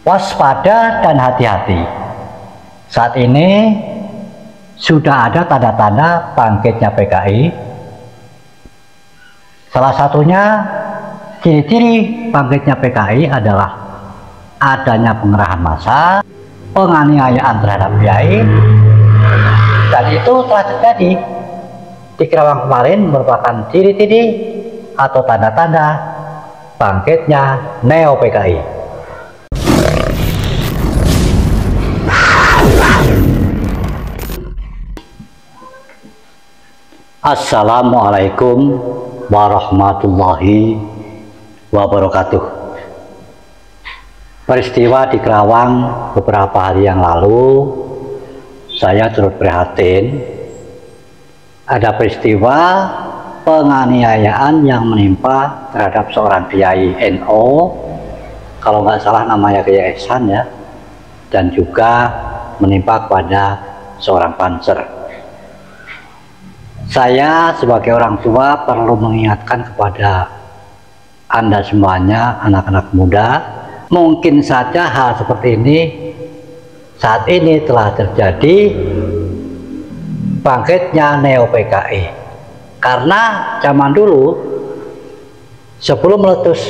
Waspada dan hati-hati. Saat ini sudah ada tanda-tanda bangkitnya PKI. Salah satunya, ciri-ciri bangkitnya PKI adalah adanya pengerahan massa, penganiayaan terhadap kiai, dan itu telah terjadi di Kerawang kemarin, merupakan ciri-ciri atau tanda-tanda bangkitnya Neo PKI. Assalamualaikum warahmatullahi wabarakatuh. Peristiwa di Kerawang beberapa hari yang lalu, saya turut prihatin. Ada peristiwa penganiayaan yang menimpa terhadap seorang kiai NO, kalau nggak salah namanya Kiai Ehsan ya, dan juga menimpa kepada seorang panser. Saya sebagai orang tua perlu mengingatkan kepada Anda semuanya, anak-anak muda, mungkin saja hal seperti ini saat ini telah terjadi bangkitnya Neo PKI. Karena zaman dulu sebelum meletus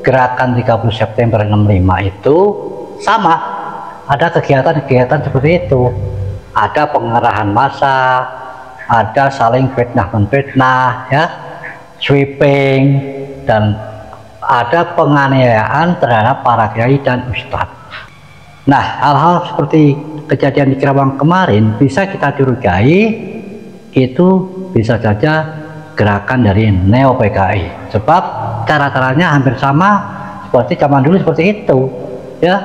gerakan 30 September 65 itu sama, ada kegiatan-kegiatan seperti itu. Ada pengerahan massa, ada saling fitnah-menfitnah, ya, sweeping, dan ada penganiayaan terhadap para kiai dan ustadz. Nah, hal-hal seperti kejadian di Kerawang kemarin bisa kita curigai itu bisa saja gerakan dari Neo PKI, sebab cara-caranya hampir sama seperti zaman dulu seperti itu, ya,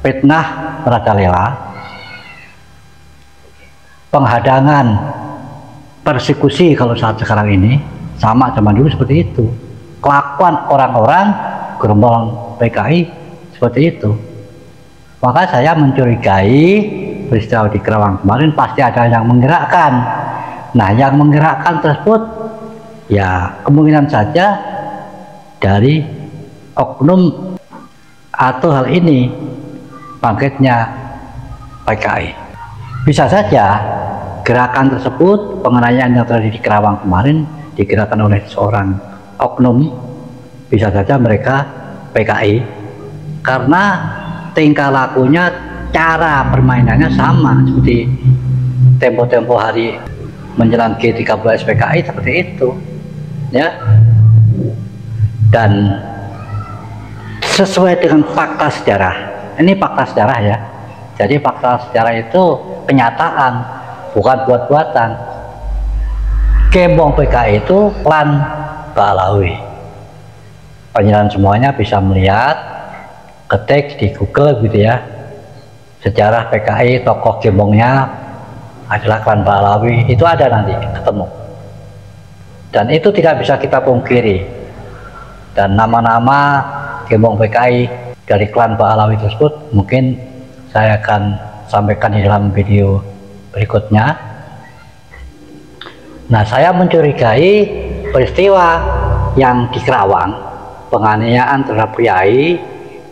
fitnah merajalela, penghadangan, persekusi kalau saat sekarang ini sama zaman dulu seperti itu. Kelakuan orang-orang gerombolan PKI seperti itu. Maka saya mencurigai peristiwa di Kerawang kemarin pasti ada yang menggerakkan. Nah, yang menggerakkan tersebut ya kemungkinan saja dari oknum atau hal ini bangkitnya PKI. Bisa saja gerakan tersebut, penganiayaan yang terjadi di Kerawang kemarin digerakkan oleh seorang oknum, bisa saja mereka PKI, karena tingkah lakunya, cara permainannya sama seperti tempo-tempo hari menjelang G13 PKI seperti itu, ya. Dan sesuai dengan fakta sejarah, ini fakta sejarah ya. Jadi fakta sejarah itu kenyataan, bukan buat-buatan. Gembong PKI itu klan Ba'alawi. Penjelasan semuanya bisa melihat, ketik di Google gitu ya, sejarah PKI, tokoh gembongnya adalah klan Ba'alawi, itu ada nanti ketemu. Dan itu tidak bisa kita pungkiri. Dan nama-nama gembong PKI dari klan Ba'alawi tersebut mungkin saya akan sampaikan di dalam video berikutnya. Nah, saya mencurigai peristiwa yang di Kerawang, penganiayaan terhadap kiai,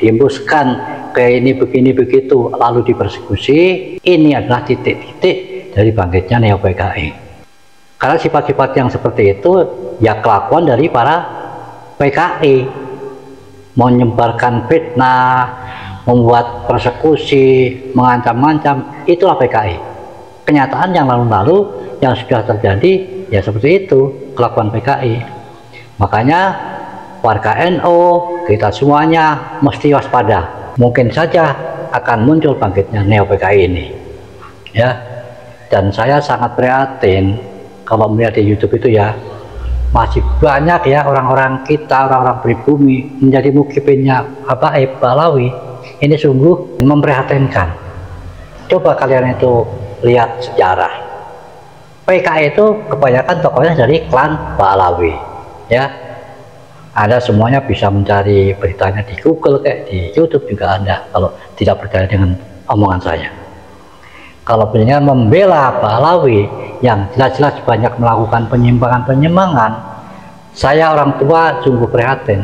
diembuskan ke ini begini begitu, lalu dipersekusi, ini adalah titik-titik dari bangkitnya Neo PKI. Karena sifat-sifat yang seperti itu ya kelakuan dari para PKI, menyebarkan fitnah, membuat persekusi, mengancam-ancam, itulah PKI. Kenyataan yang lalu-lalu yang sudah terjadi ya seperti itu kelakuan PKI. Makanya warga NO, kita semuanya mesti waspada. Mungkin saja akan muncul bangkitnya Neo PKI ini, ya. Dan saya sangat prihatin kalau melihat di YouTube itu ya, masih banyak ya orang-orang kita, orang-orang pribumi menjadi mukibinnya Ba'alawi. Ini sungguh memprihatinkan. Coba kalian itu lihat sejarah. PKI itu kebanyakan tokohnya dari klan Ba'alawi, ya. Ada semuanya, bisa mencari beritanya di Google, kayak di YouTube juga ada, kalau tidak percaya dengan omongan saya. Kalau pengen membela Ba'alawi yang jelas-jelas banyak melakukan penyimpangan-penyimpangan, saya orang tua sungguh prihatin.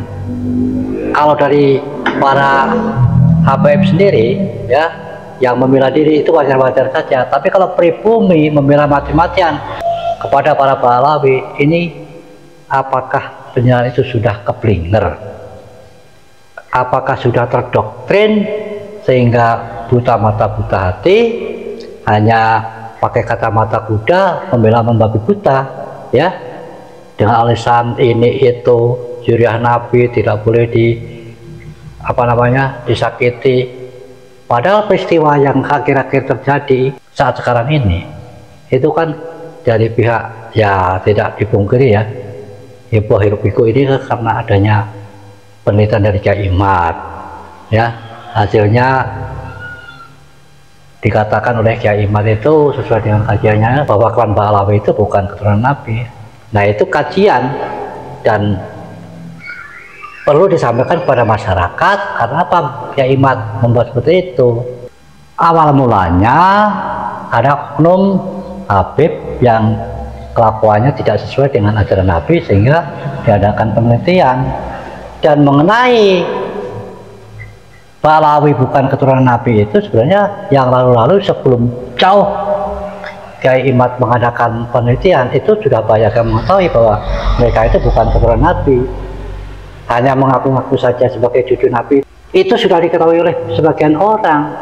Kalau dari para HPM sendiri ya yang membela diri itu wajar-wajar saja, tapi kalau pribumi membela mati-matian kepada para pahlawi ini, apakah benar itu sudah keblinger? Apakah sudah terdoktrin sehingga buta mata buta hati, hanya pakai kacamata kuda membela membabi buta ya, dengan alasan ini itu zuriat Nabi tidak boleh disakiti, padahal peristiwa yang akhir-akhir terjadi saat sekarang ini itu kan dari pihak ya tidak dipungkiri ya, heboh hiruk pikuk ini karena adanya penelitian dari Kyai Imad ya, hasilnya dikatakan oleh Kyai Imad itu sesuai dengan kajiannya bahwa klan Pahlawi itu bukan keturunan Nabi. Nah itu kajian dan perlu disampaikan kepada masyarakat. Karena apa Kyai Imad membuat seperti itu? Awal mulanya ada oknum Habib yang kelakuannya tidak sesuai dengan ajaran Nabi sehingga diadakan penelitian, dan mengenai Pahlawi bukan keturunan Nabi itu sebenarnya yang lalu-lalu sebelum jauh Kyai Imad mengadakan penelitian itu sudah banyak yang mengetahui bahwa mereka itu bukan keturunan Nabi, hanya mengaku-ngaku saja sebagai cucu Nabi. Itu sudah diketahui oleh sebagian orang.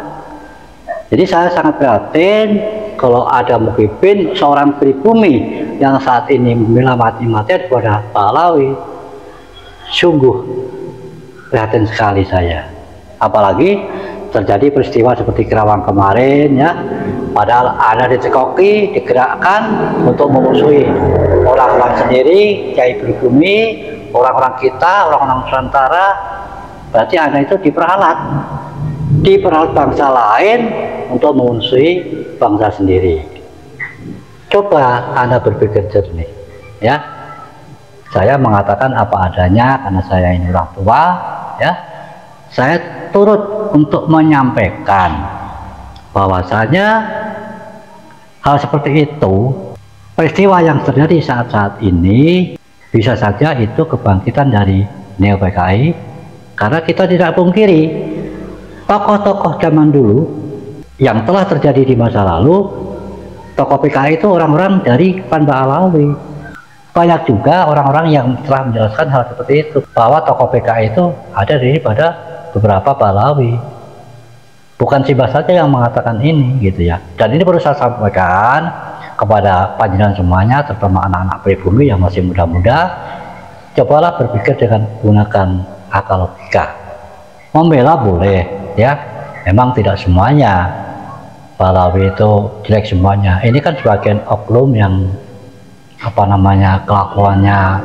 Jadi saya sangat prihatin kalau ada mukhibin seorang pribumi yang saat ini membela mati-matian kepada Pahlawi. Sungguh prihatin sekali saya. Apalagi terjadi peristiwa seperti Kerawang kemarin ya, padahal ada dicekoki, digerakkan untuk memusuhi orang-orang sendiri, kiai pribumi, orang-orang kita, orang-orang Nusantara. Berarti Anda itu diperalat bangsa lain untuk memusuhi bangsa sendiri. Coba Anda berpikir jernih ya. Saya mengatakan apa adanya karena saya ini orang tua ya. Saya turut untuk menyampaikan bahwasanya hal seperti itu, peristiwa yang terjadi saat-saat ini bisa saja itu kebangkitan dari Neo PKI, karena kita tidak pungkiri tokoh-tokoh zaman dulu yang telah terjadi di masa lalu, tokoh PKI itu orang-orang dari klan Pahlawi. Banyak juga orang-orang yang telah menjelaskan hal seperti itu, bahwa tokoh PKI itu ada pada beberapa Pahlawi. Bukan Simbah saja yang mengatakan ini gitu ya. Dan ini perlu saya sampaikan kepada panjenengan semuanya, terutama anak-anak pribumi yang masih muda-muda. Cobalah berpikir dengan menggunakan akal logika. Membela boleh ya, memang tidak semuanya Pahlawi itu jelek semuanya. Ini kan sebagian oknum yang kelakuannya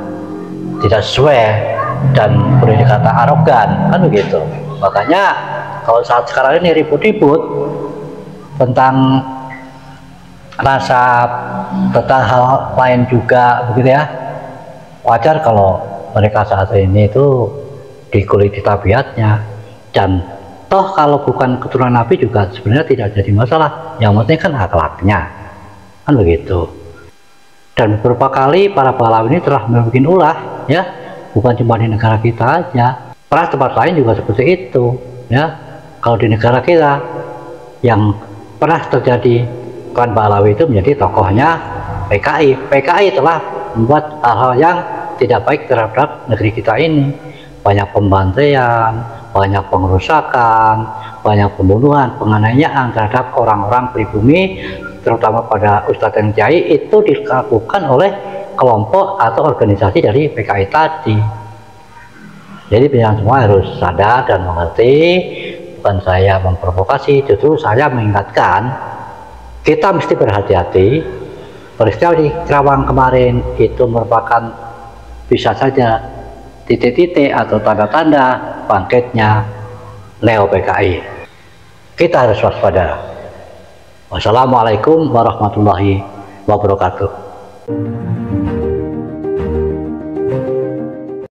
tidak sesuai dan boleh dikata arogan kan begitu. Makanya kalau saat sekarang ini ribut-ribut tentang tentang hal lain juga begitu ya, wajar kalau mereka saat ini itu dikuliti tabiatnya. Dan toh kalau bukan keturunan Nabi juga sebenarnya tidak jadi masalah, yang penting kan akhlaknya kan begitu. Dan beberapa kali para pahlawan ini telah membuat ulah ya, bukan cuma di negara kita aja, pernah tempat lain juga seperti itu ya. Kalau di negara kita yang pernah terjadi klan Pahlawi itu menjadi tokohnya PKI. PKI telah membuat hal-hal yang tidak baik terhadap negeri kita ini. Banyak pembantaian, banyak pengerusakan, banyak pembunuhan, penganiayaan terhadap orang-orang pribumi, terutama pada ustadz dan kiai, itu dilakukan oleh kelompok atau organisasi dari PKI tadi. Jadi pihak semua harus sadar dan mengerti. Bukan saya memprovokasi, justru saya mengingatkan kita mesti berhati-hati. Peristiwa di Kerawang kemarin itu merupakan bisa saja titik-titik atau tanda-tanda bangkitnya Neo PKI. Kita harus waspada. Wassalamualaikum warahmatullahi wabarakatuh.